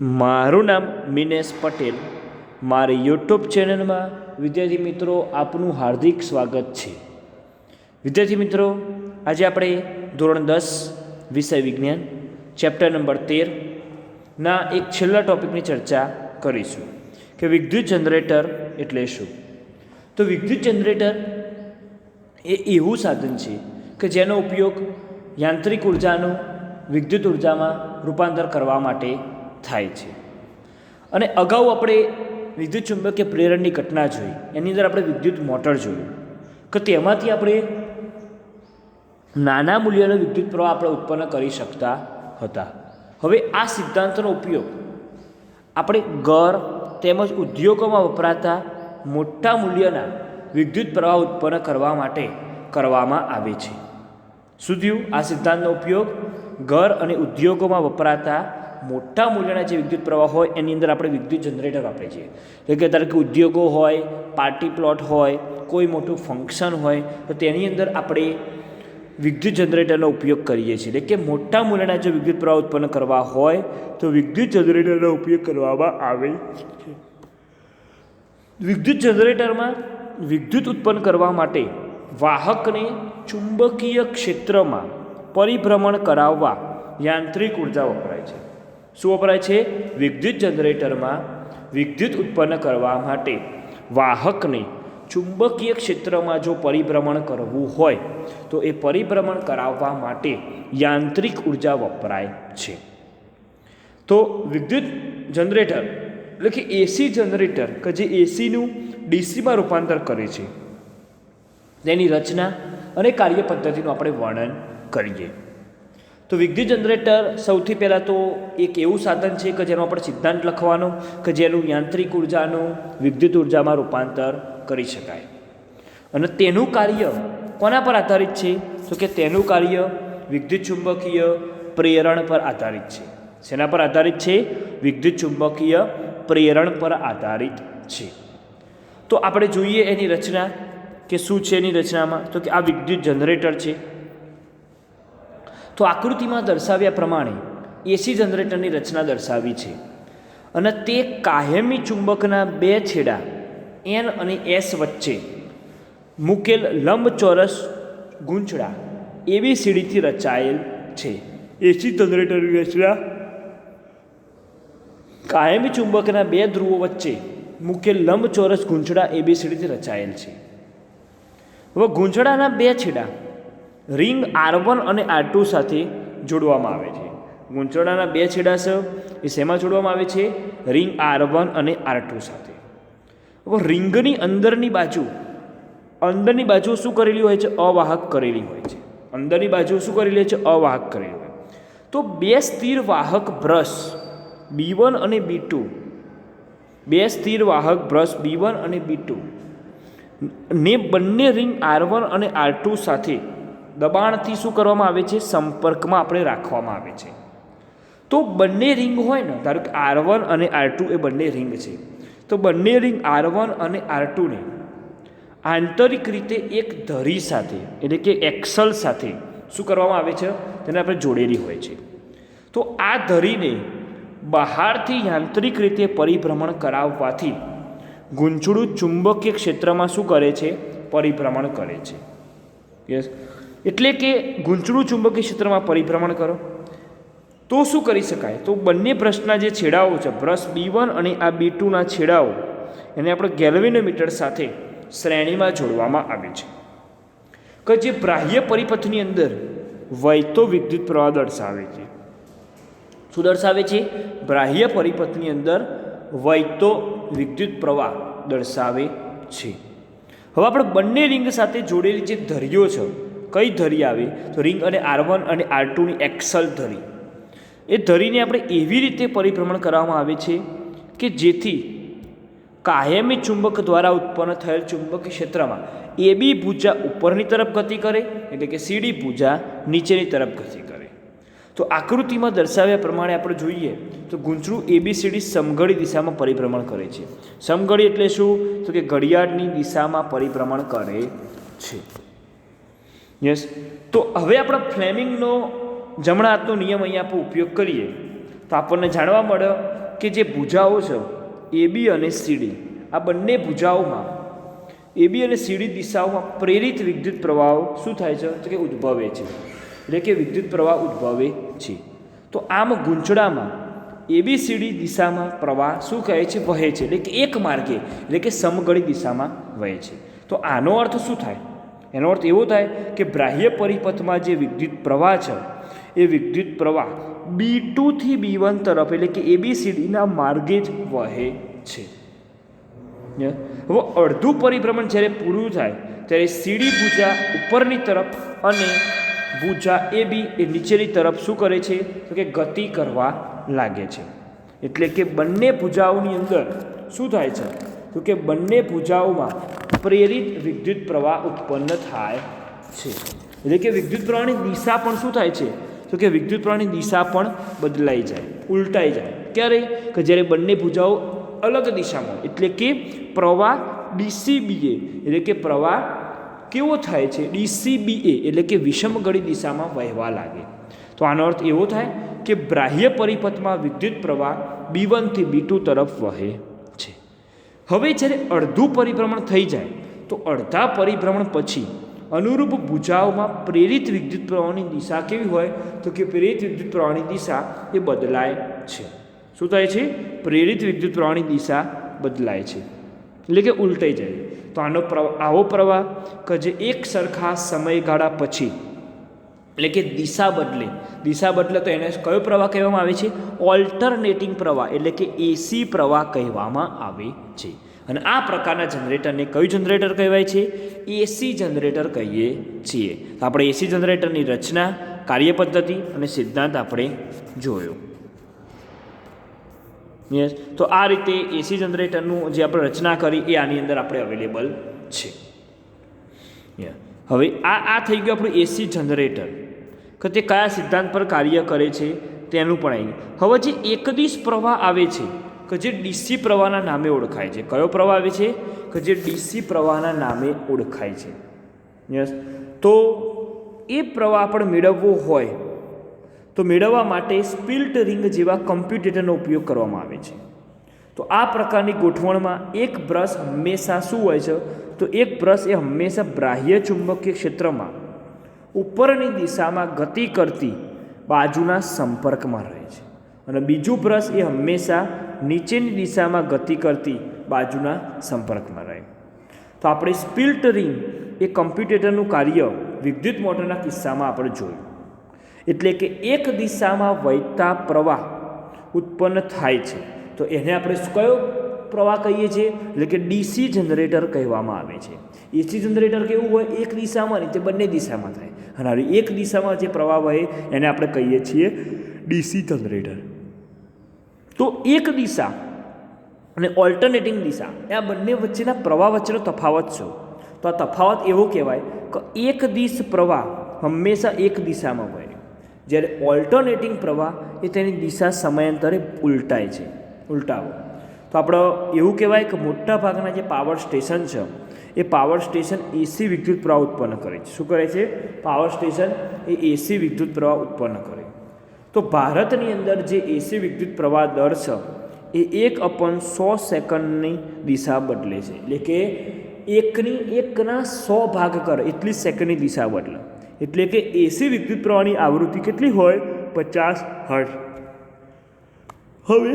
મારું નામ મિનેશ પટેલ. મારી યુટ્યુબ ચેનલમાં વિદ્યાર્થી મિત્રો આપનું હાર્દિક સ્વાગત છે. વિદ્યાર્થી મિત્રો, આજે આપણે ધોરણ 10 વિષય વિજ્ઞાન ચેપ્ટર નંબર 13ના એક છેલ્લા ટૉપિકની ચર્ચા કરીશું કે વિદ્યુત જનરેટર એટલે શું. તો વિદ્યુત જનરેટર એ એવું સાધન છે કે જેનો ઉપયોગ યાંત્રિક ઉર્જાનું વિદ્યુત ઉર્જામાં રૂપાંતર કરવા માટે થાય છે. અને અગાઉ આપણે વિદ્યુત ચુંબકીય પ્રેરણની ઘટના જોઈ, એની અંદર આપણે વિદ્યુત મોટર જોયું કે તેમાંથી આપણે નાના મૂલ્યનો વિદ્યુત પ્રવાહ આપણે ઉત્પન્ન કરી શકતા હતા. હવે આ સિદ્ધાંતનો ઉપયોગ આપણે ઘર તેમજ ઉદ્યોગોમાં વપરાતા મોટા મૂલ્યના વિદ્યુત પ્રવાહ ઉત્પન્ન કરવા માટે કરવામાં આવે છે. શું થયું? આ સિદ્ધાંતનો ઉપયોગ ઘર અને ઉદ્યોગોમાં વપરાતા મોટા મૂલ્યના જે વિદ્યુત પ્રવાહ હોય એની અંદર આપણે વિદ્યુત જનરેટર વાપરીએ છીએ. એટલે કે ધારો કે ઉદ્યોગો હોય, પાર્ટી પ્લોટ હોય, કોઈ મોટું ફંક્શન હોય તો તેની અંદર આપણે વિદ્યુત જનરેટરનો ઉપયોગ કરીએ છીએ. એટલે કે મોટા મૂલ્યના જો વિદ્યુત પ્રવાહ ઉત્પન્ન કરવા હોય તો વિદ્યુત જનરેટરનો ઉપયોગ કરવામાં આવે છે. વિદ્યુત જનરેટરમાં વિદ્યુત ઉત્પન્ન કરવા માટે વાહકને ચુંબકીય ક્ષેત્રમાં પરિભ્રમણ કરાવવા યાંત્રિક ઉર્જા વપરાય છે. શું વપરાય છે? વિદ્યુત જનરેટરમાં વિદ્યુત ઉત્પન્ન કરવા માટે વાહકને ચુંબકીય ક્ષેત્રમાં જો પરિભ્રમણ કરવું હોય તો એ પરિભ્રમણ કરાવવા માટે યાંત્રિક ઉર્જા વપરાય છે. તો વિદ્યુત જનરેટર એટલે કે એસી જનરેટર કે જે એસીનું ડીસીમાં રૂપાંતર કરે છે, તેની રચના અને કાર્ય પદ્ધતિનું આપણે વર્ણન કરીએ. તો વિદ્યુત જનરેટર સૌથી પહેલાં તો એક એવું સાધન છે કે જેનો આપણે સિદ્ધાંત લખવાનો કે જેનું યાંત્રિક ઉર્જાનું વિદ્યુત ઉર્જામાં રૂપાંતર કરી શકાય. અને તેનું કાર્ય કોના પર આધારિત છે? તો કે તેનું કાર્ય વિદ્યુત ચુંબકીય પ્રેરણ પર આધારિત છે. શેના પર આધારિત છે? વિદ્યુત ચુંબકીય પ્રેરણ પર આધારિત છે. તો આપણે જોઈએ એની રચના કે શું છે એની રચનામાં. તો કે આ વિદ્યુત જનરેટર છે. તો આકૃતિમાં દર્શાવ્યા પ્રમાણે એસી જનરેટરની રચના દર્શાવી છે. અને તે કાયમી ચુંબકના બે છેડા એન અને એસ વચ્ચે મૂકેલ લંબચોરસ ગૂંચળા એબીસીડીથી રચાયેલ છે. એસી જનરેટરની રચના કાયમી ચુંબકના બે ધ્રુવો વચ્ચે મૂકેલ લંબચોરસ ગૂંચળા એબીસીડીથી રચાયેલ છે. હવે ગૂંચળાના બે છેડા રિંગ R1 અને R2 સાથે જોડવામાં આવે છે. ગૂંચળાના બે છેડા છે એ શેમાં જોડવામાં આવે છે? રિંગ R1 અને R2 સાથે. હવે રિંગની અંદરની બાજુ શું કરેલી હોય છે? અવાહક કરેલી હોય છે. અંદરની બાજુ શું કરેલી છે? અવાહક કરેલી હોય. તો બે સ્થિર વાહક બ્રશ B1 અને B2, બે સ્થિર વાહક બ્રશ B1 અને B2 ને બંને રિંગ R1 અને R2 સાથે દબાણથી શું કરવામાં આવે છે? સંપર્કમાં આપણે રાખવામાં આવે છે. તો બંને રિંગ હોય ને, ધારો કે R1 અને R2 એ બંને રિંગ છે, તો બંને રિંગ R1 અને R2 ને આંતરિક રીતે એક ધરી સાથે એટલે કે એક્સલ સાથે શું કરવામાં આવે છે? તેને આપણે જોડેલી હોય છે. તો આ ધરીને બહારથી યાંત્રિક રીતે પરિભ્રમણ કરાવવાથી ગૂંચળું ચુંબકીય ક્ષેત્રમાં શું કરે છે? પરિભ્રમણ કરે છે. યસ, એટલે કે ગૂંચળું ચુંબકીય ક્ષેત્રમાં પરિભ્રમણ કરો તો શું કરી શકાય? તો બંને બ્રશના જે છેડાઓ છે, બ્રશ B1 અને આ B2ના છેડાઓ, એને આપણે ગેલ્વેનોમીટર સાથે શ્રેણીમાં જોડવામાં આવે છે કે જે બાહ્ય પરિપથની અંદર વહેતો વિદ્યુત પ્રવાહ દર્શાવે છે. શું દર્શાવે છે? બાહ્ય પરિપથની અંદર વહેતો વિદ્યુત પ્રવાહ દર્શાવે છે. હવે આપણે બંને રિંગ સાથે જોડેલી જે ધરીઓ છે, કઈ ધરી આવે? તો રિંગ અને R1 અને R2ની એક્સલ ધરી. એ ધરીને આપણે એવી રીતે પરિભ્રમણ કરવામાં આવે છે કે જેથી કાયમી ચુંબક દ્વારા ઉત્પન્ન થયેલ ચુંબકીય ક્ષેત્રમાં AB ભુજા ઉપરની તરફ ગતિ કરે, એટલે કે CD ભુજા નીચેની તરફ ગતિ કરે. તો આકૃતિમાં દર્શાવ્યા પ્રમાણે આપણે જોઈએ તો ગૂંચળું એબીસીડી સમઘડી દિશામાં પરિભ્રમણ કરે છે. સમઘડી એટલે શું? તો કે ઘડિયાળની દિશામાં પરિભ્રમણ કરે છે. યસ, તો હવે આપણે ફ્લેમિંગનો જમણા હાથનો નિયમ અહીંયા આપણે ઉપયોગ કરીએ તો આપણને જાણવા મળે કે જે ભુજાઓ છે AB અને CD, આ બંને ભુજાઓમાં AB અને CD દિશાઓમાં પ્રેરિત વિદ્યુત પ્રવાહો શું થાય છે તો કે ઉદ્ભવે છે, એટલે કે વિદ્યુત પ્રવાહ ઉદ્ભવે છે. તો આમ ગૂંચળામાં ABCD દિશામાં પ્રવાહ શું કહે છે વહે છે, એટલે કે એક માર્ગે, એટલે કે સમગળી દિશામાં વહે છે. તો આનો અર્થ શું થાય? એનો અર્થ એવો થાય કે બાહ્ય પરિપથમાં જે વિદ્યુત પ્રવાહ છે એ વિદ્યુત પ્રવાહ B2 થી B1 તરફ, એટલે કે ABCDના માર્ગે જ વહે છે. હવે અડધું પરિભ્રમણ જ્યારે પૂરું થાય ત્યારે CD ભુજા ઉપરની તરફ અને ભુજા AB એ નીચેની તરફ શું કરે છે તો કે ગતિ કરવા લાગે છે. એટલે કે બંને ભુજાઓની અંદર શું થાય છે તો કે બંને ભુજાઓમાં પ્રેરિત વિદ્યુત પ્રવાહ ઉત્પન્ન થાય છે. એટલે કે વિદ્યુત પ્રવાહની દિશા પણ શું થાય છે તો કે વિદ્યુત પ્રવાહની દિશા પણ બદલાઈ જાય, ઉલટાઈ જાય. ક્યારે? કે જ્યારે બંને ભુજાઓ અલગ દિશામાં, એટલે કે પ્રવાહ DCBA, એટલે કે પ્રવાહ કેવો થાય છે DCBA, એટલે કે વિષમગળી દિશામાં વહેવા લાગે. તો આનો અર્થ એવો થાય કે બાહ્ય પરિપથમાં વિદ્યુત પ્રવાહ B1 થી B2 તરફ વહે છે. હવે જ્યારે અડધું પરિભ્રમણ થઈ જાય તો અડધા પરિભ્રમણ પછી અનુરૂપ ભુજાઓમાં પ્રેરિત વિદ્યુત પ્રવાહની દિશા કેવી હોય તો કે પ્રેરિત વિદ્યુત પ્રવાહની દિશા એ બદલાય છે. શું થાય છે? પ્રેરિત વિદ્યુત પ્રવાહની દિશા બદલાય છે, એટલે કે ઉલટાઈ જાય. તો આવો પ્રવાહ કે જે એક સરખા સમયગાળા પછી, એટલે કે દિશા બદલે તો એને કયો પ્રવાહ કહેવામાં આવે છે? ઓલ્ટરનેટિંગ પ્રવાહ, એટલે કે AC પ્રવાહ કહેવામાં આવે છે. અને આ પ્રકારના જનરેટરને કયું જનરેટર કહેવાય છે? AC જનરેટર કહીએ છીએ. તો આપણે AC જનરેટરની રચના, કાર્યપદ્ધતિ અને સિદ્ધાંત આપણે જોયો. યસ, તો આ રીતે AC જનરેટરનું જે આપણે રચના કરી એ આની અંદર આપણે અવેલેબલ છે. હવે આ થઈ ગયું આપણું AC જનરેટર, કે તે કયા સિદ્ધાંત પર કાર્ય કરે છે તેનું પણ આવી ગયું. હવે જે એકદિશ પ્રવાહ આવે છે કે જે DC પ્રવાહના નામે ઓળખાય છે. કયો પ્રવાહ આવે છે? કે જે DC પ્રવાહના નામે ઓળખાય છે. યસ, તો એ પ્રવાહ આપણે મેળવવો હોય તો મેળવવા માટે સ્પિલ્ટ રિંગ જેવા કમ્પ્યુટેટરનો ઉપયોગ કરવામાં આવે છે. તો આ પ્રકારની ગોઠવણમાં એક બ્રશ હંમેશા શું હોય છે તો એક બ્રશ એ હંમેશા બાહ્ય ચુંબકીય ક્ષેત્રમાં ઉપરની દિશામાં ગતિ કરતી બાજુના સંપર્કમાં રહે છે, અને બીજું બ્રશ એ હંમેશા નીચેની દિશામાં ગતિ કરતી બાજુના સંપર્કમાં રહે. તો આપણે સ્પિલ્ટ રિંગ એ કમ્પ્યુટેટરનું કાર્ય વિદ્યુત મોટરના કિસ્સામાં આપણે જોયું. એટલે કે એક દિશામાં વહેતા પ્રવાહ ઉત્પન્ન થાય છે તો એને આપણે કયો પ્રવાહ કહીએ છીએ? એટલે કે DC જનરેટર કહેવામાં આવે છે. AC જનરેટર કેવું હોય? એક દિશામાં નહીં, તે બંને દિશામાં થાય. અને એક દિશામાં જે પ્રવાહ વહે એને આપણે કહીએ છીએ DC જનરેટર. તો એક દિશા અને ઓલ્ટરનેટિંગ દિશા એ આ બંને વચ્ચેના પ્રવાહ વચ્ચેનો તફાવત છે. તો આ તફાવત એવો કહેવાય કે એક દિશ પ્રવાહ હંમેશા એક દિશામાં વહે, જ્યારે ઓલ્ટરનેટિંગ પ્રવાહ એ તેની દિશા સમયાંતરે ઉલટાય છે, ઉલટાવો. તો આપણે એવું કહેવાય કે મોટાભાગના જે પાવર સ્ટેશન છે એ પાવર સ્ટેશન AC વિદ્યુત પ્રવાહ ઉત્પન્ન કરે છે. શું કરે છે? પાવર સ્ટેશન એ AC વિદ્યુત પ્રવાહ ઉત્પન્ન કરે. તો ભારતની અંદર જે AC વિદ્યુત પ્રવાહ દર છે એ 1/100 સેકન્ડની દિશા બદલે છે, એટલે કે એકના 100 ભાગ કરે એટલી સેકન્ડની દિશા બદલે. એટલે કે AC વિદ્યુત પ્રવાહની આવૃત્તિ કેટલી હોય? 50 હર્ટ્ઝ. હવે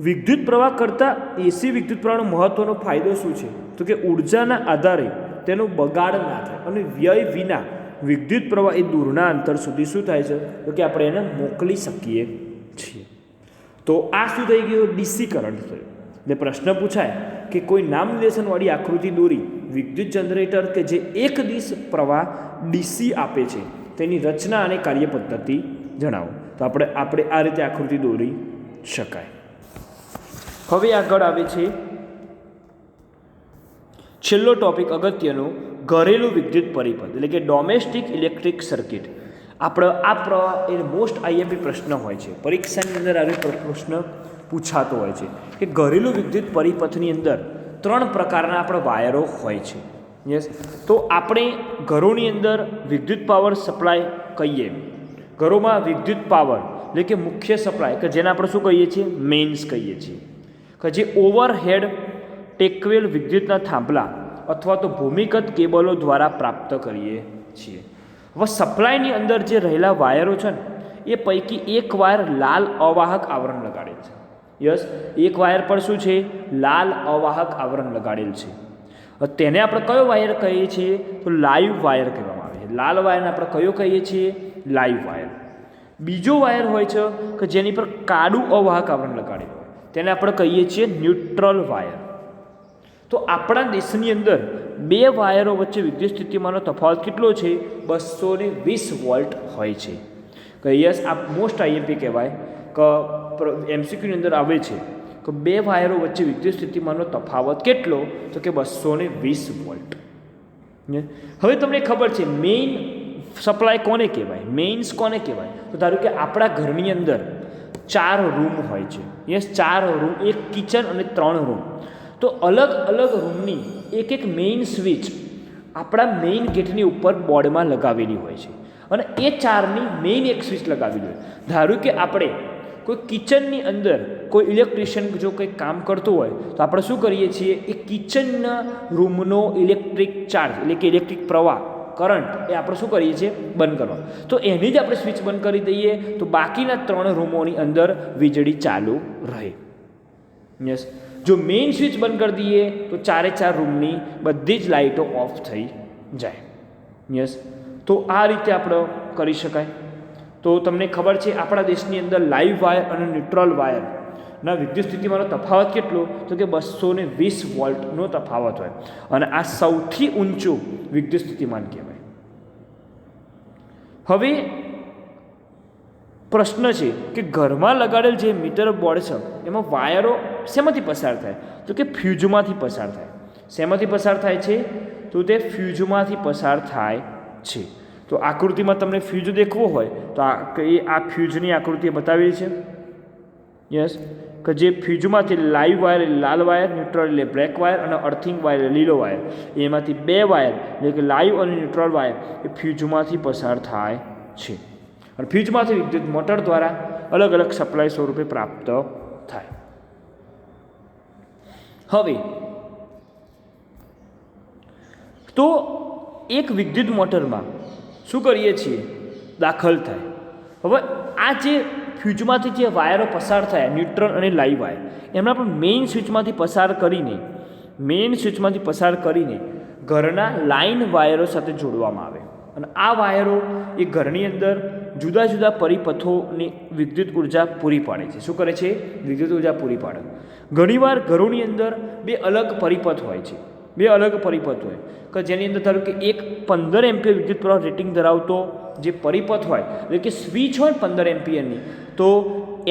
વિદ્યુત પ્રવાહ કરતાં AC વિદ્યુત પ્રવાહનો મહત્ત્વનો ફાયદો શું છે તો કે ઉર્જાના આધારે તેનો બગાડ ના થાય અને વ્યય વિના વિદ્યુત પ્રવાહ એ દૂરના અંતર સુધી શું થાય છે તો કે આપણે એને મોકલી શકીએ છીએ. તો આ શું થઈ ગયું? DC કરંટ થયો. એટલે પ્રશ્ન પૂછાય કે કોઈ નામ નિર્દેશનવાળી આકૃતિ દોરી વિદ્યુત જનરેટર કે જે એક દિશ પ્રવાહ DC આપે છે તેની રચના અને કાર્યપદ્ધતિ જણાવો. તો આપણે આ રીતે આકૃતિ દોરી શકાય. હવે આગળ આવે છે છેલ્લો ટોપિક અગત્યનો, ઘરેલું વિદ્યુત પરિપથ, એટલે કે ડોમેસ્ટિક ઇલેક્ટ્રિક સર્કિટ. આ પ્રવાહ એ મોસ્ટ IMP પ્રશ્ન હોય છે, પરીક્ષાની અંદર આવી પ્રશ્ન પૂછાતો હોય છે કે ઘરેલું વિદ્યુત પરિપથની અંદર 3 પ્રકારના આપણે વાયરો હોય છે. યસ, તો આપણે ઘરોની અંદર વિદ્યુત પાવર સપ્લાય કહીએ, ઘરોમાં વિદ્યુત પાવર એટલે કે મુખ્ય સપ્લાય, કે જેને આપણે શું કહીએ છીએ, મેઇન્સ કહીએ છીએ, કે જે ઓવરહેડ ટેકવેલ વિદ્યુતના થાંભલા અથવા તો ભૂમિગત કેબલો દ્વારા પ્રાપ્ત કરીએ છીએ. હવે સપ્લાયની અંદર જે રહેલા વાયરો છે ને એ પૈકી એક વાયર લાલ અવાહક આવરણ લગાડેલ છે. યસ, એક વાયર પર શું છે, લાલ અવાહક આવરણ લગાડેલ છે. તેને આપણે કયો વાયર કહીએ છીએ, તો લાઈવ વાયર કહેવામાં આવે છે. લાલ વાયરને આપણે કયો કહીએ છીએ, લાઈવ વાયર. બીજો વાયર હોય છે કે જેની પર કાળું અવાહક આવરણ લગાડેલું હોય, તેને આપણે કહીએ છીએ ન્યુટ્રલ વાયર. તો આપણા દેશની અંદર બે વાયરો વચ્ચે વિદ્યુત સ્થિતિમાનનો તફાવત કેટલો છે, 220 વોલ્ટ હોય છે. કે યસ, આ મોસ્ટ આઈએમપી કહેવાય, કે એમસીક્યુની અંદર આવે છે કે બે વાયરો વચ્ચે વિદ્યુત સ્થિતિમાનનો તફાવત કેટલો, તો કે 220 વોલ્ટ. હવે તમને ખબર છે મેઇન સપ્લાય કોને કહેવાય, મેઇન્સ કોને કહેવાય. તો ધારો કે આપણા ઘરની અંદર 4 રૂમ હોય છે. યસ, 4 રૂમ, એક કિચન અને 3 રૂમ. તો અલગ અલગ રૂમની એક મેઇન સ્વિચ આપણા મેઇન ગેટની ઉપર બોર્ડમાં લગાવેલી હોય છે, અને એ 4ની મેઇન એક સ્વિચ લગાવેલી હોય. ધારો કે આપણે કોઈ કિચનની અંદર કોઈ ઇલેક્ટ્રિશિયન જો કંઈક કામ કરતું હોય તો આપણે શું કરીએ છીએ, એ કિચનના રૂમનો ઇલેક્ટ્રિક ચાર્જ એટલે કે ઇલેક્ટ્રિક પ્રવાહ, કરંટ, એ આપણે શું કરીએ છીએ, બંધ કરવા. તો એની જ આપણે સ્વિચ બંધ કરી દઈએ તો બાકીના 3 રૂમોની અંદર વીજળી ચાલુ રહે. યસ, જો મેઇન સ્વિચ બંધ કરી દઈએ તો 4 રૂમની બધી જ લાઇટો ઓફ થઈ જાય. યસ, તો આ રીતે આપણે કરી શકાય. તો તમને ખબર છે આપણા દેશની અંદર લાઈવ વાયર અને ન્યુટ્રલ વાયરના વિદ્યુત સ્થિતિમાનનો તફાવત કેટલો, તો કે 220 વોલ્ટનો તફાવત હોય, અને આ સૌથી ઊંચું વિદ્યુત સ્થિતિમાન કહેવાય. હવે પ્રશ્ન છે કે ઘરમાં લગાડેલ જે મીટર બોર્ડ છે એમાં વાયરો શેમાંથી પસાર થાય, તો કે ફ્યુઝમાંથી પસાર થાય. શેમાંથી પસાર થાય છે, તો તે ફ્યુઝમાંથી પસાર થાય છે. તો આકૃતિમાં તમને ફ્યુઝ દેખવો હોય તો આ ફ્યુઝની આકૃતિ બતાવેલી છે. યસ, કે જે ફ્યુઝમાંથી લાઈવ વાયર લાલ વાયર, ન્યુટ્રલ એટલે બ્લેક વાયર, અને અર્થિંગ વાયર લીલો વાયર, એમાંથી 2 વાયર એટલે કે લાઈવ અને ન્યુટ્રલ વાયર એ ફ્યુઝમાંથી પસાર થાય છે. અને ફ્યુઝમાંથી વિદ્યુત મોટર દ્વારા અલગ અલગ સપ્લાય સ્વરૂપે પ્રાપ્ત થાય. હવે તો એક વિદ્યુત મોટરમાં શું કરીએ છીએ, દાખલ થાય. હવે આ જે ફ્યુઝમાંથી જે વાયરો પસાર થયા, ન્યુટ્રલ અને લાઈવ વાયર, એમના પણ મેઇન સ્વિચમાંથી પસાર કરીને ઘરના લાઇન વાયરો સાથે જોડવામાં આવે. અને આ વાયરો એ ઘરની અંદર જુદા જુદા પરિપથોની વિદ્યુત ઉર્જા પૂરી પાડે છે. શું કરે છે, વિદ્યુત ઉર્જા પૂરી પાડે. ઘણીવાર ઘરોની અંદર 2 અલગ પરિપથ હોય છે, 2 અલગ પરિપથ હોય, કે જેની અંદર ધારો કે એક 15 એમ્પિયર વિદ્યુત પ્રવાહ રેટિંગ ધરાવતો જે પરિપથ હોય, એટલે કે સ્વિચ હોય 15 એમ્પિયરની, તો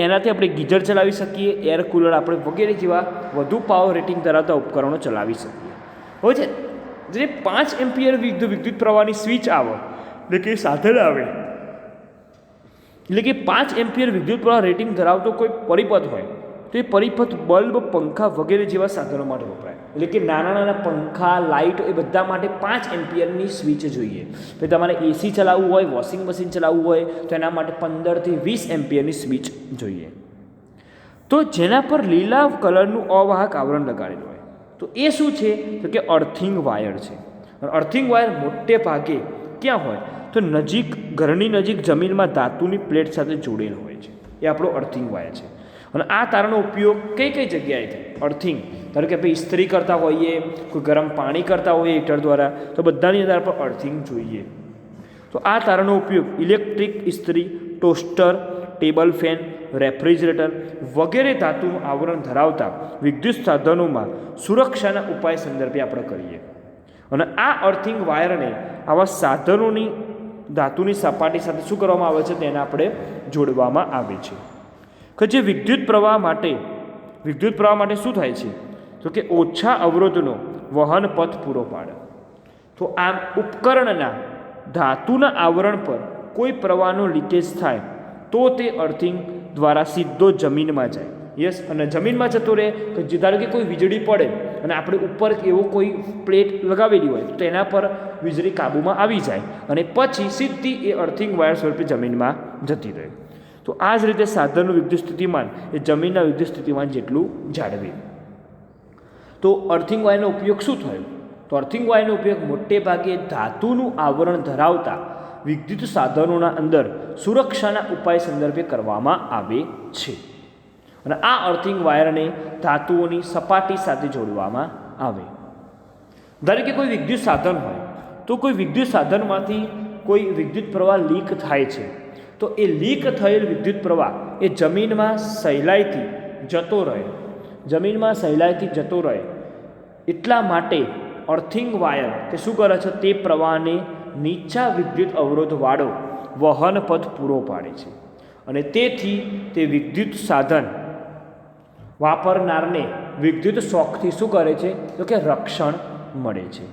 એનાથી આપણે ગીઝર ચલાવી શકીએ, એર કુલર આપણે વગેરે જેવા વધુ પાવર રેટિંગ ધરાવતા ઉપકરણો ચલાવી શકીએ. હોય છે જે 5 એમ્પિયર વિદ્યુત પ્રવાહની સ્વિચ આવે, એટલે કે સાધન આવે, એટલે કે 5 એમ્પિયર વિદ્યુત પ્રવાહ રેટિંગ ધરાવતો કોઈ પરિપથ હોય તો એ પરિપથ બલ્બ, પંખા વગેરે જેવા સાધનો માટે વપરાય. એટલે કે નાના નાના પંખા, લાઇટ, એ બધા માટે 5 એમ્પિયરની સ્વિચ જોઈએ. પછી તમારે એસી ચલાવવું હોય, વોશિંગ મશીન ચલાવવું હોય તો એના માટે 15 થી 20 એમ્પિયરની સ્વિચ જોઈએ. તો જેના પર લીલા કલરનું અવાહક આવરણ લગાડેલું હોય તો એ શું છે, તો કે અર્થિંગ વાયર છે. અર્થિંગ વાયર મોટે ભાગે ક્યાં હોય, તો ઘરની નજીક જમીનમાં ધાતુની પ્લેટ સાથે જોડેલ હોય છે. એ આપણો અર્થિંગ વાયર છે. અને આ તારનો ઉપયોગ કઈ જગ્યાએ થાય, અર્થિંગ, ધારો કે આપણે ઇસ્ત્રી કરતા હોઈએ, કોઈ ગરમ પાણી કરતા હોઈએ હીટર દ્વારા, તો બધાની અંદર આપણે અર્થિંગ જોઈએ. તો આ તારનો ઉપયોગ ઇલેક્ટ્રિક ઇસ્ત્રી, ટોસ્ટર, ટેબલ ફેન, રેફ્રિજરેટર વગેરે ધાતુનું આવરણ ધરાવતા વિદ્યુત સાધનોમાં સુરક્ષાના ઉપાય સંદર્ભે આપણે કરીએ. અને આ અર્થિંગ વાયરને આવા સાધનોની ધાતુની સપાટી સાથે શું કરવામાં આવે છે, તેને આપણે જોડવામાં આવે છે. કે જે વિદ્યુત પ્રવાહ માટે શું થાય છે, તો કે ઓછા અવરોધનો વહન પથ પૂરો પાડે. તો આમ ઉપકરણના ધાતુના આવરણ પર કોઈ પ્રવાહનો લીકેજ થાય તો તે અર્થિંગ દ્વારા સીધો જમીનમાં જાય. યસ, અને જમીનમાં જતો રહે, કે ધારો કે કોઈ વીજળી પડે અને આપણે ઉપર એવો કોઈ પ્લેટ લગાવેલી હોય તો એના પર વીજળી કાબૂમાં આવી જાય અને પછી સીધી એ અર્થિંગ વાયર સ્વરૂપે જમીનમાં જતી રહે. તો આ જ રીતે સાધનનું વિદ્યુત સ્થિતિમાન એ જમીનના વિદ્યુત સ્થિતિમાન જેટલું જાળવે. તો અર્થિંગ વાયરનો ઉપયોગ શું થયો? તો અર્થિંગ વાયરનો ઉપયોગ મોટે ભાગે ધાતુનું આવરણ ધરાવતા વિદ્યુત સાધનોના અંદર સુરક્ષાના ઉપાય સંદર્ભે કરવામાં આવે છે. અને આ અર્થિંગ વાયરને ધાતુઓની સપાટી સાથે જોડવામાં આવે. ધારો કે કોઈ વિદ્યુત સાધન હોય તો કોઈ વિદ્યુત સાધનમાંથી કોઈ વિદ્યુત પ્રવાહ લીક થાય છે, તો એ લીક થયેલ વિદ્યુત પ્રવાહ એ જમીનમાં સહેલાઈથી જતો રહે એટલા માટે અર્થિંગ વાયર તે શું કરે છે? તે પ્રવાહને નીચા વિદ્યુત અવરોધવાળો વહન પથ પૂરો પાડે છે અને તેથી તે વિદ્યુત સાધન વાપરનારને વિદ્યુત શોકથી શું કરે છે? તો કે રક્ષણ મળે છે.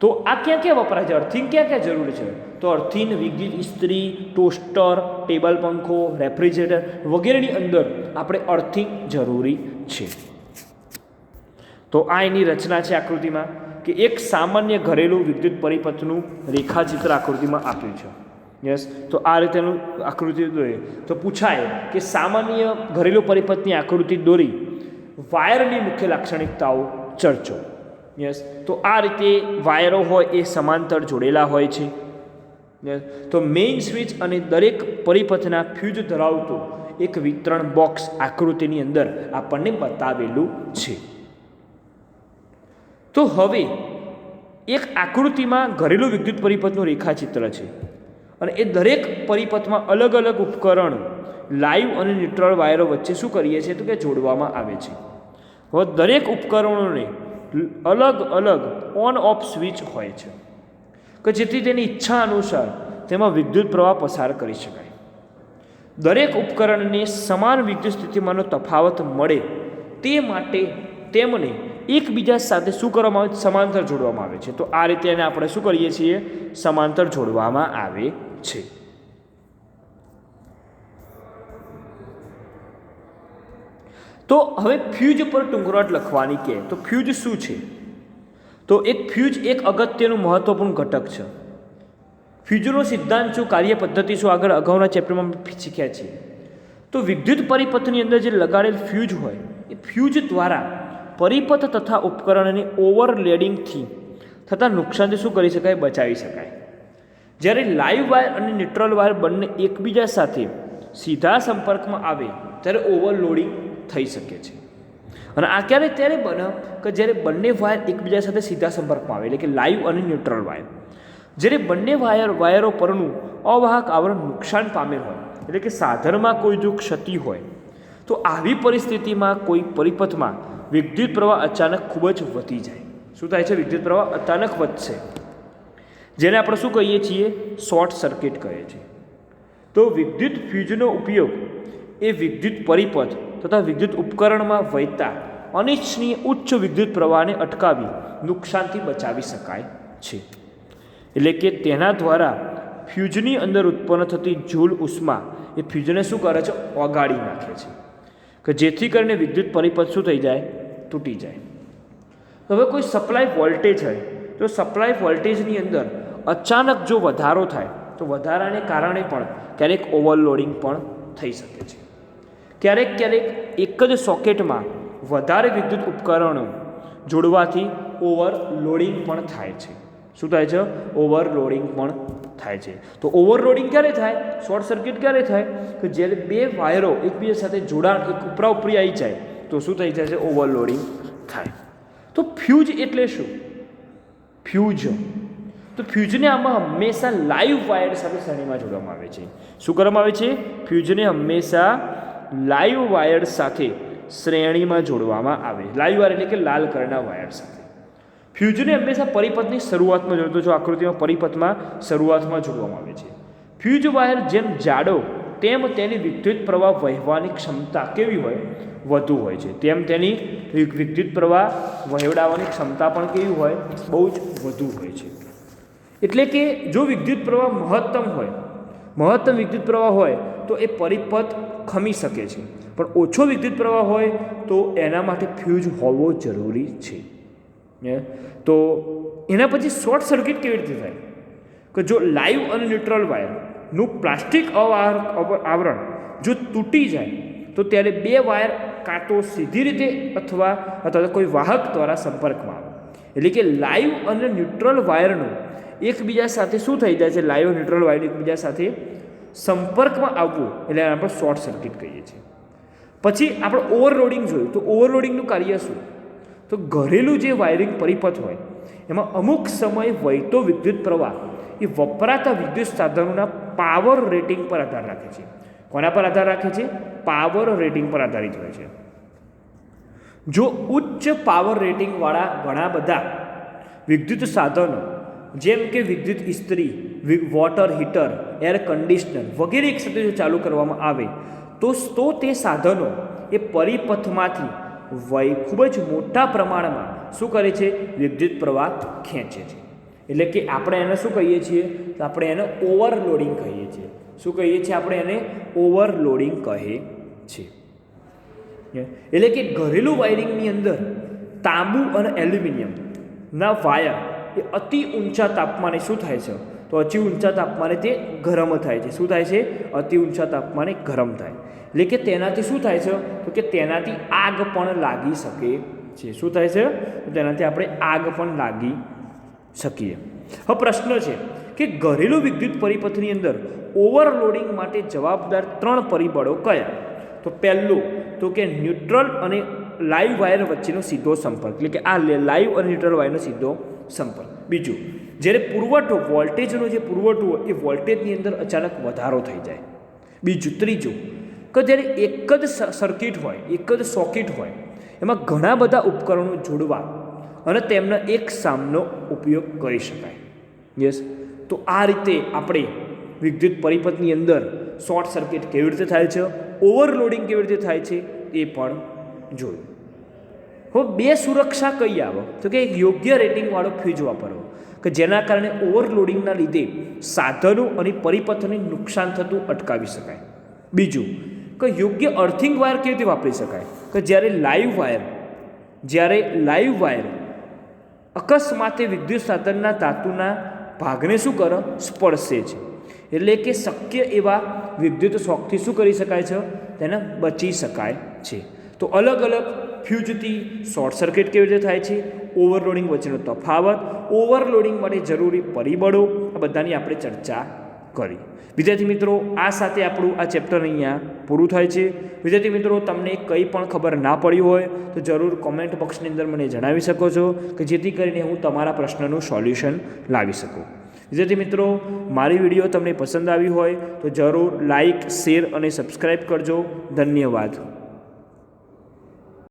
તો આ ક્યાં ક્યાં વપરાય છે? અર્થિંગ ક્યાં ક્યાં જરૂરી છે? તો અર્થિંગ વિદ્યુત ઇસ્ત્રી, ટોસ્ટર, ટેબલ પંખો, રેફ્રિજરેટર વગેરેની અંદર આપણે અર્થિંગ જરૂરી છે. તો આ એની રચના છે આકૃતિમાં, કે એક સામાન્ય ઘરેલું વિદ્યુત પરિપથનું રેખાચિત્ર આકૃતિમાં આપ્યું છે. યસ, તો આ રીતેનું આકૃતિ દોરીએ તો પૂછાય કે સામાન્ય ઘરેલું પરિપથની આકૃતિ દોરી વાયરની મુખ્ય લાક્ષણિકતાઓ ચર્ચો. યસ, તો આ રીતે વાયરો હોય એ સમાંતર જોડેલા હોય છે. તો મેઇન સ્વિચ અને દરેક પરિપથના ફ્યુઝ ધરાવતું એક વિતરણ બોક્સ આકૃતિની અંદર આપણને બતાવેલું છે. તો હવે એક આકૃતિમાં ઘરેલું વિદ્યુત પરિપથનું રેખાચિત્ર છે અને એ દરેક પરિપથમાં અલગ અલગ ઉપકરણ લાઈવ અને ન્યુટ્રલ વાયરો વચ્ચે શું કરીએ છીએ? તો કે જોડવામાં આવે છે. હવે દરેક ઉપકરણોને અલગ અલગ ઓન ઓફ સ્વિચ હોય છે કે જેથી તેની ઈચ્છા અનુસાર તેમાં વિદ્યુત પ્રવાહ પસાર કરી શકાય. દરેક ઉપકરણને સમાન વિદ્યુત સ્થિતિમાંનો તફાવત મળે તે માટે તેમને એકબીજા સાથે શું કરવામાં આવે? સમાંતર જોડવામાં આવે છે. તો આ રીતે એને આપણે શું કરીએ છીએ? સમાંતર જોડવામાં આવે છે. તો હવે ફ્યુઝ પર ટૂંકનોટ લખવાની કે તો ફ્યુઝ શું છે? તો એક ફ્યુઝ એક અગત્યનું મહત્વપૂર્ણ ઘટક છે. ફ્યુઝનો સિદ્ધાંત શું, કાર્ય પદ્ધતિ શું, આગળ અગાઉના ચેપ્ટરમાં શીખ્યા છીએ. તો વિદ્યુત પરિપથની અંદર જે લગાડેલ ફ્યુઝ હોય એ ફ્યુઝ દ્વારા પરિપથ તથા ઉપકરણને ઓવરલેડિંગથી થતાં નુકસાનથી શું કરી શકાય? બચાવી શકાય. જ્યારે લાઈવ વાયર અને ન્યુટ્રલ વાયર બંને એકબીજા સાથે સીધા સંપર્કમાં આવે ત્યારે ઓવરલોડિંગ થઈ શકે છે. અને આ ત્યારે બને કે જ્યારે બંને વાયર એકબીજા સાથે સીધા સંપર્કમાં આવે, એટલે કે લાઈવ અને ન્યુટ્રલ વાયર. જ્યારે બંને વાયરો પરનું અવાહક આવરણ નુકસાન પામેલ હોય, એટલે કે સાધનમાં કોઈ જો ક્ષતિ હોય, તો આવી પરિસ્થિતિમાં કોઈ પરિપથમાં વિદ્યુત પ્રવાહ અચાનક ખૂબ જ વધી જાય. શું થાય છે? વિદ્યુત પ્રવાહ અચાનક વધશે, જેને આપણે શું કહીએ છીએ? શોર્ટ સર્કિટ કહે છે. તો વિદ્યુત ફ્યુઝનો ઉપયોગ એ વિદ્યુત પરિપથ તથા વિદ્યુત ઉપકરણમાં વહેતા અનિચ્છનીય ઉચ્ચ વિદ્યુત પ્રવાહને અટકાવી નુકસાનથી બચાવી શકાય છે. એટલે કે તેના દ્વારા ફ્યુઝની અંદર ઉત્પન્ન થતી જૂલ ઉષ્મા એ ફ્યુઝને શું કરે છે? ઓગાળી નાખે છે, કે જેથી કરીને વિદ્યુત પરિપથ શું થઈ જાય? તૂટી જાય. હવે કોઈ સપ્લાય વોલ્ટેજ હોય તો સપ્લાય વોલ્ટેજની અંદર અચાનક જો વધારો થાય તો વધારાને કારણે પણ ક્યારેક ઓવરલોડિંગ પણ થઈ શકે છે. ક્યારેક એક જ સોકેટમાં વધારે વિદ્યુત ઉપકરણો જોડવાથી ઓવરલોડિંગ પણ થાય છે. શું થાય છે? ઓવરલોડિંગ પણ થાય છે. તો ઓવરલોડિંગ ક્યારે થાય? શોર્ટ સર્કિટ ક્યારે થાય? કે જ્યારે બે વાયરો એકબીજા સાથે જોડાણ એક ઉપરા ઉપરી આવી જાય તો શું થઈ જાય છે? ઓવરલોડિંગ થાય. તો ફ્યુઝ એટલે શું? તો ફ્યુઝને આમાં હંમેશા લાઈવ વાયર સાથે શ્રેણીમાં જોડવામાં આવે છે. શું કરવામાં આવે છે? ફ્યુઝને હંમેશા લાઈવ વાયર સાથે શ્રેણીમાં જોડવામાં આવે. લાઈવ વાયર એટલે કે લાલ કલરના વાયર સાથે. ફ્યુઝને હંમેશા પરિપથની શરૂઆતમાં જોડતો છો. આકૃતિમાં પરિપથમાં શરૂઆતમાં જોડવામાં આવે છે. ફ્યુઝ વાયર જેમ જાડો તેમ તેની વિદ્યુત પ્રવાહ વહેવાની ક્ષમતા કેવી હોય? વધુ હોય છે. તેમ તેની વિદ્યુત પ્રવાહ વહેવડાવવાની ક્ષમતા પણ કેવી હોય? બહુ જ વધુ હોય છે. એટલે કે જો વિદ્યુત પ્રવાહ મહત્તમ વિદ્યુત પ્રવાહ હોય તો એ પરિપથ ખમી શકે છે, પણ ઓછો વિદ્યુત પ્રવાહ હોય તો એના માટે ફ્યુઝ હોવો જરૂરી છે. તો એના પછી શોર્ટ સર્કિટ કેવી રીતે થાય? કે જો લાઈવ અને ન્યુટ્રલ વાયરનું પ્લાસ્ટિક આવરણ જો તૂટી જાય તો ત્યારે બે વાયર કાં તો સીધી રીતે અથવા તો કોઈ વાહક દ્વારા સંપર્કમાં આવે, એટલે કે લાઈવ અને ન્યુટ્રલ વાયરનો એકબીજા સાથે શું થઈ જાય છે, લાઈવ અને ન્યુટ્રલ વાયર એકબીજા સાથે સંપર્કમાં આવવું એટલે આપણે શોર્ટ સર્કિટ કહીએ છીએ. પછી આપણે ઓવરલોડિંગ જોયું, તો ઓવરલોડિંગનું કાર્ય શું, તો ઘરેલું જે વાયરિંગ પરિપથ હોય એમાં અમુક સમયે વહેતો વિદ્યુત પ્રવાહ એ વપરાતા વિદ્યુત સાધનોના પાવર રેટિંગ પર આધાર રાખે છે. કોના પર આધાર રાખે છે? પાવર રેટિંગ પર આધારિત હોય છે. જો ઉચ્ચ પાવર રેટિંગવાળા ઘણા બધા વિદ્યુત સાધનો જેમ કે વિદ્યુત ઇસ્ત્રી, વોટર હીટર, એર કન્ડિશનર વગેરે એક સાથે જો ચાલુ કરવામાં આવે તો તે સાધનો એ પરિપથમાંથી ખૂબ જ મોટા પ્રમાણમાં શું કરે છે? વિદ્યુત પ્રવાહ ખેંચે છે. એટલે કે આપણે એને શું કહીએ છીએ? તો આપણે એને ઓવરલોડિંગ કહીએ છીએ. શું કહીએ છીએ? આપણે એને ઓવરલોડિંગ કહે છે. એટલે કે ઘરેલું વાયરિંગની અંદર તાંબુ અને એલ્યુમિનિયમના વાયર એ અતિ ઊંચા તાપમાને શું થાય છે? તો અતિ ઊંચા તાપમાને તે ગરમ થાય છે. શું થાય છે? અતિ ઊંચા તાપમાને ગરમ થાય. એટલે કે તેનાથી શું થાય છે? તો કે તેનાથી આગ પણ લાગી શકે છે. શું થાય છે? તો તેનાથી આપણે આગ પણ લાગી શકીએ. હવે પ્રશ્ન છે કે ઘરેલું વિદ્યુત પરિપથની અંદર ઓવરલોડિંગ માટે જવાબદાર 3 પરિબળો કયા? તો પહેલું તો કે ન્યુટ્રલ અને લાઈવ વાયર વચ્ચેનો સીધો સંપર્ક, એટલે કે આ લાઈવ અને ન્યુટ્રલ વાયરનો સીધો સંપર્ક. બીજું, જ્યારે પુરવઠો વોલ્ટેજનો જે પુરવઠો હોય એ વોલ્ટેજની અંદર અચાનક વધારો થઈ જાય. બીજું, ત્રીજું કે જ્યારે એક જ સર્કિટ હોય, એક જ સોકેટ હોય, એમાં ઘણા બધા ઉપકરણો જોડવા અને તેમનો એક સામનો ઉપયોગ કરી શકાય. યસ, તો આ રીતે આપણે વિદ્યુત પરિપથની અંદર શોર્ટ સર્કિટ કેવી રીતે થાય છે, ઓવરલોડિંગ કેવી રીતે થાય છે એ પણ જોયું. હવે બે સુરક્ષા કઈ આવે? તો કે એક યોગ્ય રેટિંગવાળો ફ્યુઝ વાપરવો કે જેના કારણે ઓવરલોડિંગના લીધે સાધનો અને પરિપથને નુકસાન થતું અટકાવી શકાય. બીજું કે યોગ્ય અર્થિંગ વાયર કેવી રીતે વાપરી શકાય? કે જ્યારે લાઈવ વાયર અકસ્માતે વિદ્યુત સાધનના ધાતુના ભાગને શું કરે? સ્પર્શે છે. એટલે કે શક્ય એવા વિદ્યુત શોકથી શું કરી શકાય છે? તેને બચી શકાય છે. તો અલગ અલગ ફ્યુઝથી શોર્ટ સર્કિટ કેવી રીતે થાય છે, ઓવરલોડિંગ વચ્ચેનો તફાવત, ઓવરલોડિંગ માટે જરૂરી પરિબળો, આ બધાની આપણે ચર્ચા કરી. વિદ્યાર્થી મિત્રો, આ સાથે આપણું આ ચેપ્ટર અહીંયા પૂરું થાય છે. વિદ્યાર્થી મિત્રો, તમને કંઈ પણ ખબર ના પડી હોય તો જરૂર કોમેન્ટ બોક્સની અંદર મને જણાવી શકો છો કે જેથી કરીને હું તમારા પ્રશ્નનું સોલ્યુશન લાવી શકું. વિદ્યાર્થી મિત્રો, મારી વિડીયો તમને પસંદ આવી હોય તો જરૂર લાઇક, શેર અને સબસ્ક્રાઈબ કરજો. ધન્યવાદ.